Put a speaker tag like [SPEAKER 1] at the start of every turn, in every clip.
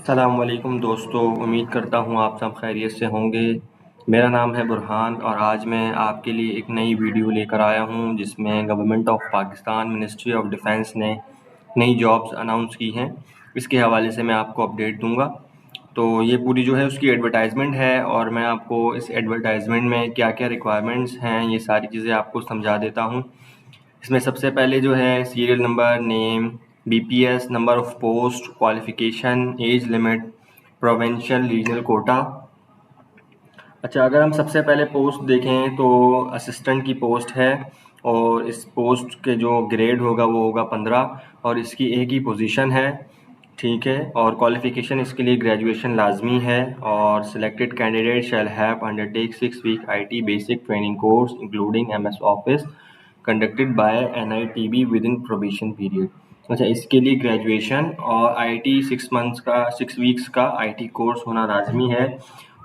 [SPEAKER 1] अस्सलामुअलैकुम दोस्तों, उम्मीद करता हूँ आप सब खैरियत से होंगे। मेरा नाम है बुरहान और आज मैं आपके लिए एक नई वीडियो लेकर आया हूँ जिसमें government of Pakistan ministry of defence ने नई जॉब्स अनाउंस की हैं। इसके हवाले से मैं आपको अपडेट दूँगा। तो ये पूरी जो है उसकी एडवर्टाइजमेंट है और मैं आपको इस एडवर्टाइजमेंट में क्या क्या रिक्वायरमेंट्स हैं ये सारी चीज़ें आपको समझा देता हूँ। इसमें सबसे पहले जो है serial number, name, BPS, number of post, qualification, age limit, provincial regional quota. अच्छा, अगर हम सबसे पहले पोस्ट देखें तो असिस्टेंट की पोस्ट है और इस पोस्ट के जो ग्रेड होगा वो होगा 15 और इसकी एक ही पोजीशन है। ठीक है, और क्वालिफिकेशन इसके लिए ग्रेजुएशन लाजमी है और selected candidate shall have undertake 6 week IT basic training course including MS office conducted by NITB with in probation period. अच्छा, इसके लिए ग्रेजुएशन और आईटी 6 वीक्स का आईटी कोर्स होना लाजमी है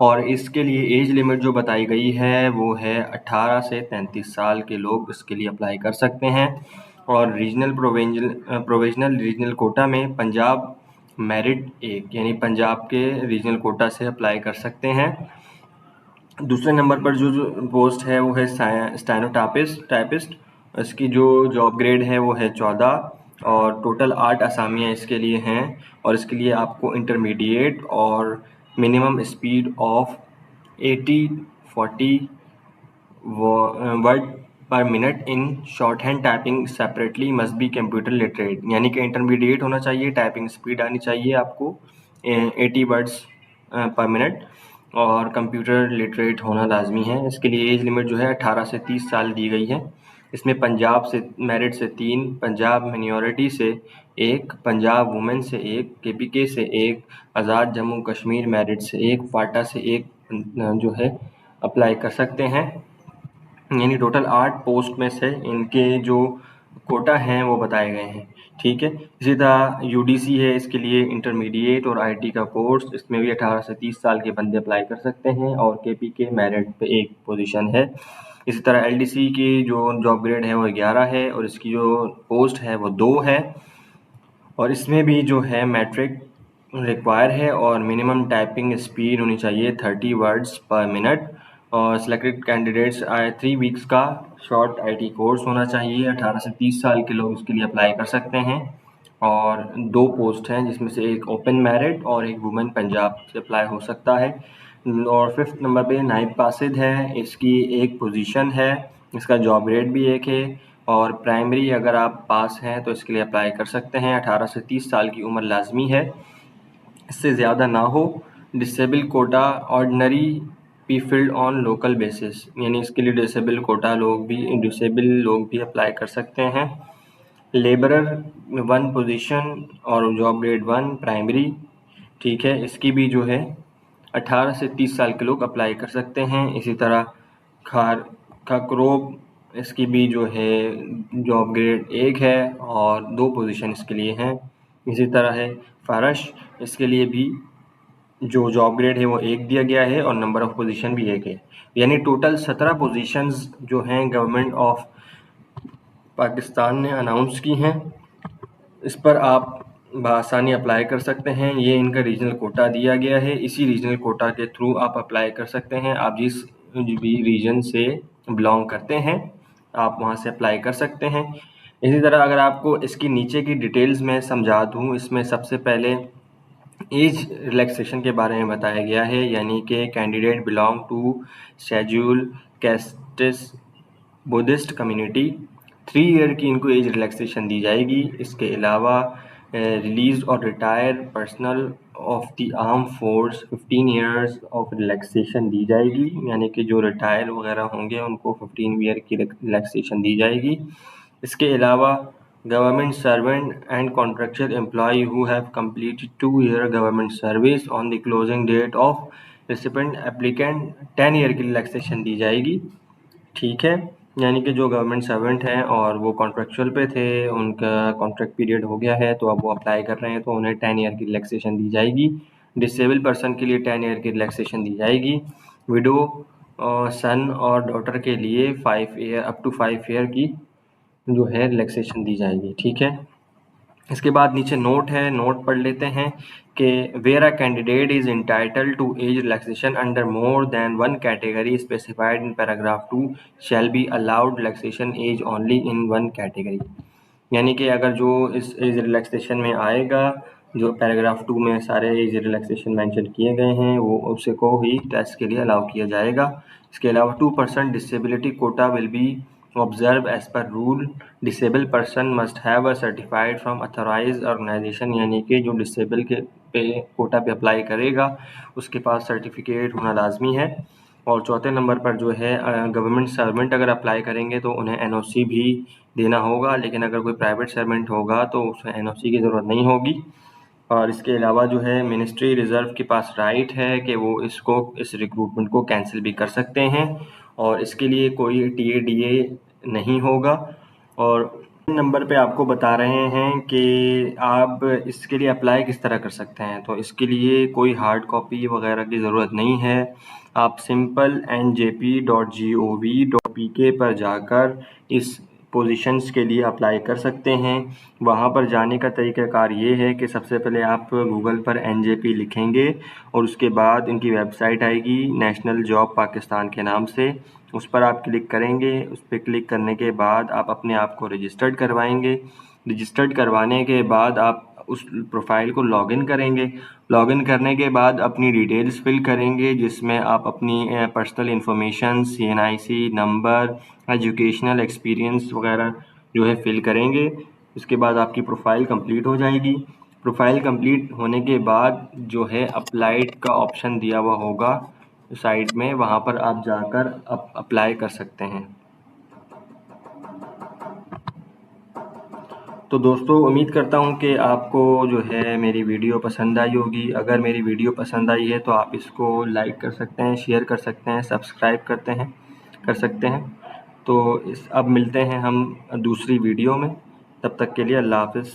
[SPEAKER 1] और इसके लिए एज लिमिट जो बताई गई है वो है 18 से 33 साल के लोग इसके लिए अप्लाई कर सकते हैं। और प्रोविजनल रीजनल कोटा में पंजाब मेरिट एक यानी पंजाब के रीजनल कोटा से अप्लाई कर सकते हैं। दूसरे नंबर पर जो पोस्ट है वो है टाइपिस्ट। इसकी जो जॉब ग्रेड है वो है 14 और टोटल 8 असामियाँ इसके लिए हैं और इसके लिए आपको इंटरमीडिएट और मिनिमम स्पीड ऑफ 80-40 वर्ड पर minute in short hand typing separately must be computer literate, यानी कि इंटरमीडिएट होना चाहिए, टाइपिंग स्पीड आनी चाहिए आपको 80 वर्ड्स पर मिनट और कंप्यूटर लिटरेट होना लाजमी है। इसके लिए एज लिमिट जो है 18 से 30 साल दी गई है। इसमें पंजाब से मेरिट से 3, पंजाब मिनॉरिटी से 1, पंजाब वुमेन से 1, केपीके से 1, आज़ाद जम्मू कश्मीर मेरिट से 1, फाटा से 1 जो है अप्लाई कर सकते हैं। यानी टोटल 8 पोस्ट में से इनके जो कोटा हैं वो बताए गए हैं। ठीक है, इसी तरह यूडीसी है, इसके लिए इंटरमीडिएट और आईटी का कोर्स, इसमें भी 18 से 30 साल के बंदे अप्लाई कर सकते हैं और केपीके मेरिट पे एक पोजीशन है। इसी तरह एलडीसी की जो जॉब ग्रेड है वो 11 है और इसकी जो पोस्ट है वो 2 है और इसमें भी जो है मैट्रिक रिक्वायर है और मिनिमम टाइपिंग स्पीड होनी चाहिए 30 वर्ड्स पर मिनट और सिलेक्टेड कैंडिडेट्स 3 वीक्स का शॉर्ट आईटी कोर्स होना चाहिए। 18 से 30 साल के लोग इसके लिए अप्लाई कर सकते हैं और 2 पोस्ट हैं जिसमें से एक ओपन मेरिट और एक वुमेन पंजाब से अप्लाई हो सकता है। और 5th नंबर पे नाइब कासिद है, इसकी एक पोजीशन है, इसका जॉब ग्रेड भी एक है और प्राइमरी अगर आप पास हैं तो इसके लिए अप्लाई कर सकते हैं। 18 से 30 साल की उम्र लाजमी है, इससे ज़्यादा ना हो। Disable quota ordinary be filled on local basis, यानी इसके लिए डिसेबल लोग भी अप्लाई कर सकते हैं। लेबरर 1 पोजीशन और जॉब ग्रेड 1 प्राइमरी। ठीक है, इसकी भी जो है 18 से 30 साल के लोग अप्लाई कर सकते हैं। इसी तरह खाकरोब, इसकी भी जो है जॉब ग्रेड 1 है और 2 पोजीशन इसके लिए हैं। इसी तरह है फारश, इसके लिए भी जो जॉब ग्रेड है वो 1 दिया गया है और नंबर ऑफ पोजीशन भी 1 है। यानी टोटल 17 पोजीशंस जो हैं गवर्नमेंट ऑफ पाकिस्तान ने अनाउंस की हैं। इस पर आप बआसानी अप्लाई कर सकते हैं। ये इनका रीजनल कोटा दिया गया है, इसी रीजनल कोटा के थ्रू आप अप्लाई कर सकते हैं। आप जिस भी रीजन से बिलोंग करते हैं आप वहाँ से अप्लाई कर सकते हैं। इसी तरह अगर आपको इसकी नीचे की डिटेल्स में समझा दूँ, इसमें सबसे पहले एज रिलैक्सेशन के बारे में बताया गया है, यानी कि candidate belong to schedule castes Buddhist community 3 year की इनको एज रिलैक्सेशन दी जाएगी। इसके अलावा रिलीज और retire personnel of the arm force 15 years of relaxation दी जाएगी, यानी कि जो रिटायर वगैरह होंगे उनको 15 ईयर की रिलैक्सेशन दी जाएगी। इसके अलावा government servant and contractual employ who have completed 2 year government service on the closing date of recipient applicant 10 year की रिलैक्सेशन दी जाएगी। ठीक है, यानी कि जो गवर्नमेंट सर्वेंट हैं और वो कॉन्ट्रेक्चुअल पे थे, उनका कॉन्ट्रैक्ट पीरियड हो गया है तो अब वो अप्लाई कर रहे हैं तो उन्हें 10 ईयर की रिलैक्सेशन दी जाएगी। डिसेबल पर्सन के लिए 10 ईयर की रिलैक्सेशन दी जाएगी। विडो सन और डॉटर के लिए 5 ईयर अप टू 5 ईयर की जो है रिलैक्सेशन दी जाएगी। ठीक है, इसके बाद नीचे नोट है, नोट पढ़ लेते हैं कि where a candidate is entitled to age relaxation under more than one category specified in paragraph 2 shall be allowed relaxation age only in one category। यानी कि अगर जो इस एज रिलैक्सेशन में आएगा, जो पैराग्राफ 2 में सारे एज रिलैक्सेशन मेंशन किए गए हैं, वो उसे को ही टेस्ट के लिए अलाउ किया जाएगा। इसके अलावा 2% disability quota will be observe as per rule. Disable person must have a certified from authorize organization, यानी कि जो डिसेबल के पे कोटा पे अप्लाई करेगा उसके पास सर्टिफिकेट होना लाजमी है। और चौथे नंबर पर जो है गवर्नमेंट सर्वेंट अगर अप्लाई करेंगे तो उन्हें एनओसी भी देना होगा, लेकिन अगर कोई प्राइवेट सर्वेंट होगा तो उसमें एनओसी की ज़रूरत नहीं होगी। और इसके अलावा जो है मिनिस्ट्री रिज़र्व के पास राइट है कि वो इस रिक्रूटमेंट को कैंसिल भी कर सकते हैं, और इसके लिए कोई टीएडीए नहीं होगा। और नंबर पे आपको बता रहे हैं कि आप इसके लिए अप्लाई किस तरह कर सकते हैं। तो इसके लिए कोई हार्ड कॉपी वगैरह की ज़रूरत नहीं है। आप सिंपल njp.gov.pk पर जाकर इस पोजीशंस के लिए अप्लाई कर सकते हैं। वहाँ पर जाने का तरीक़ाकार ये है कि सबसे पहले आप गूगल पर NJP लिखेंगे और उसके बाद इनकी वेबसाइट आएगी नेशनल जॉब पाकिस्तान के नाम से, उस पर आप क्लिक करेंगे। उस पर क्लिक करने के बाद आप अपने आप को रजिस्टर्ड करवाएंगे। रजिस्टर्ड करवाने के बाद आप उस प्रोफाइल को लॉगिन करेंगे। लॉगिन करने के बाद अपनी डिटेल्स फिल करेंगे, जिसमें आप अपनी personal information, CNIC number, educational experience वगैरह जो है फिल करेंगे। उसके बाद आपकी प्रोफाइल कंप्लीट हो जाएगी। प्रोफाइल कंप्लीट होने के बाद जो है अप्लाइड का ऑप्शन दिया हुआ होगा साइड में, वहाँ पर आप जाकर अप्लाई कर सकते हैं। तो दोस्तों उम्मीद करता हूँ कि आपको जो है मेरी वीडियो पसंद आई होगी। अगर मेरी वीडियो पसंद आई है तो आप इसको लाइक कर सकते हैं, शेयर कर सकते हैं, सब्सक्राइब कर सकते हैं। तो अब मिलते हैं हम दूसरी वीडियो में। तब तक के लिए अल्लाह हाफ़िज़।